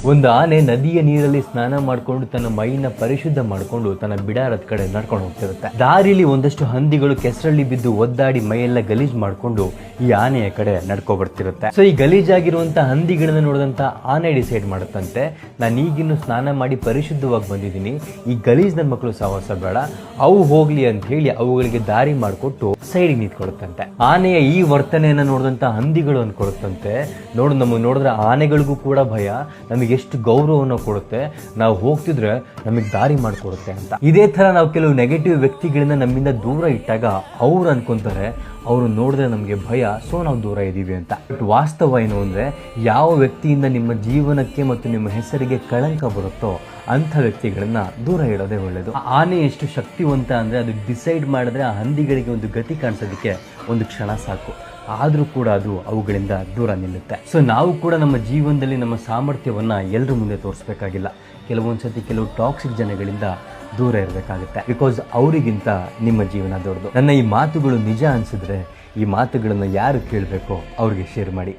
ಒಂದು ಆನೆ ನದಿಯ ನೀರಲ್ಲಿ ಸ್ನಾನ ಮಾಡಿಕೊಂಡು ತನ್ನ ಮೈನ ಪರಿಶುದ್ಧ ಮಾಡಿಕೊಂಡು ತನ್ನ ಬಿಡಾರದ ಕಡೆ ನಡ್ಕೊಂಡು ಹೋಗ್ತಿರುತ್ತೆ. ದಾರಿಲಿ ಒಂದಷ್ಟು ಹಂದಿಗಳು ಕೆಸರಲ್ಲಿ ಬಿದ್ದು ಒದ್ದಾಡಿ ಮೈಯೆಲ್ಲ ಗಲೀಜ್ ಮಾಡಿಕೊಂಡು ಈ ಆನೆಯ ಕಡೆ ನಡ್ಕೊ ಬರ್ತಿರುತ್ತೆ. ಸೊ ಈ ಗಲೀಜಾಗಿರುವಂತ ಹಂದಿಗಳನ್ನ ನೋಡಿದಂತ ಆನೆ ಡಿಸೈಡ್ ಮಾಡುತ್ತಂತೆ, ನಾನು ಈಗಿನ್ನು ಸ್ನಾನ ಮಾಡಿ ಪರಿಶುದ್ಧವಾಗಿ ಬಂದಿದ್ದೀನಿ, ಈ ಗಲೀಜ್ ನನ್ನ ಮಕ್ಕಳು ಸಹವಾಸ ಬೇಡ, ಅವು ಹೋಗ್ಲಿ ಅಂತ ಹೇಳಿ ಅವುಗಳಿಗೆ ದಾರಿ ಮಾಡಿಕೊಟ್ಟು ಸೈಡಿಗೆ ನಿಂತ್ಕೊಡುತ್ತಂತೆ. ಆನೆಯ ಈ ವರ್ತನೆಯನ್ನ ನೋಡಿದಂತ ಹಂದಿಗಳು ಅನ್ಕೊಡುತ್ತಂತೆ, ನಮಗೆ ನೋಡಿದ್ರೆ ಆನೆಗಳಿಗೂ ಕೂಡ ಭಯ, ನಮಗೆ ಎಷ್ಟು ಗೌರವವನ್ನು ಕೊಡುತ್ತೆ, ನಾವು ಹೋಗ್ತಿದ್ರೆ ನಮಗೆ ದಾರಿ ಮಾಡಿಕೊಡುತ್ತೆ ಅಂತ. ಇದೇ ತರ ನಾವು ಕೆಲವು ನೆಗೆಟಿವ್ ವ್ಯಕ್ತಿಗಳಿಂದ ನಮ್ಮಿಂದ ದೂರ ಇಟ್ಟಾಗ ಅವ್ರು ಅನ್ಕೊಂತಾರೆ ಅವರು ನೋಡಿದ್ರೆ ನಮಗೆ ಭಯ, ಸೊ ನಾವು ದೂರ ಇದ್ದೀವಿ ಅಂತ. ಬಟ್ ವಾಸ್ತವ ಏನು ಅಂದರೆ, ಯಾವ ವ್ಯಕ್ತಿಯಿಂದ ನಿಮ್ಮ ಜೀವನಕ್ಕೆ ಮತ್ತು ನಿಮ್ಮ ಹೆಸರಿಗೆ ಕಳಂಕ ಬರುತ್ತೋ ಅಂಥ ವ್ಯಕ್ತಿಗಳನ್ನ ದೂರ ಇಡೋದೇ ಒಳ್ಳೆಯದು. ಆನೆ ಎಷ್ಟು ಶಕ್ತಿವಂತ ಅಂದರೆ ಅದು ಡಿಸೈಡ್ ಮಾಡಿದ್ರೆ ಆ ಹಂದಿಗಳಿಗೆ ಒಂದು ಗತಿ ಕಾಣಿಸೋದಕ್ಕೆ ಒಂದು ಕ್ಷಣ ಸಾಕು, ಆದರೂ ಕೂಡ ಅದು ಅವುಗಳಿಂದ ದೂರ ನಿಲ್ಲುತ್ತೆ. ಸೊ ನಾವು ಕೂಡ ನಮ್ಮ ಜೀವನದಲ್ಲಿ ನಮ್ಮ ಸಾಮರ್ಥ್ಯವನ್ನು ಎಲ್ಲರ ಮುಂದೆ ತೋರಿಸ್ಬೇಕಾಗಿಲ್ಲ. ಕೆಲವೊಂದ್ಸತಿ ಕೆಲವು ಟಾಕ್ಸಿಕ್ ಜನಗಳಿಂದ ದೂರ ಇರಬೇಕಾಗುತ್ತೆ, ಬಿಕಾಸ್ ಅವರಿಗಿಂತ ನಿಮ್ಮ ಜೀವನ ದೊಡ್ಡದು. ನನ್ನ ಈ ಮಾತುಗಳು ನಿಜ ಅನಿಸಿದ್ರೆ ಈ ಮಾತುಗಳನ್ನು ಯಾರು ಕೇಳಬೇಕೋ ಅವ್ರಿಗೆ ಶೇರ್ ಮಾಡಿ.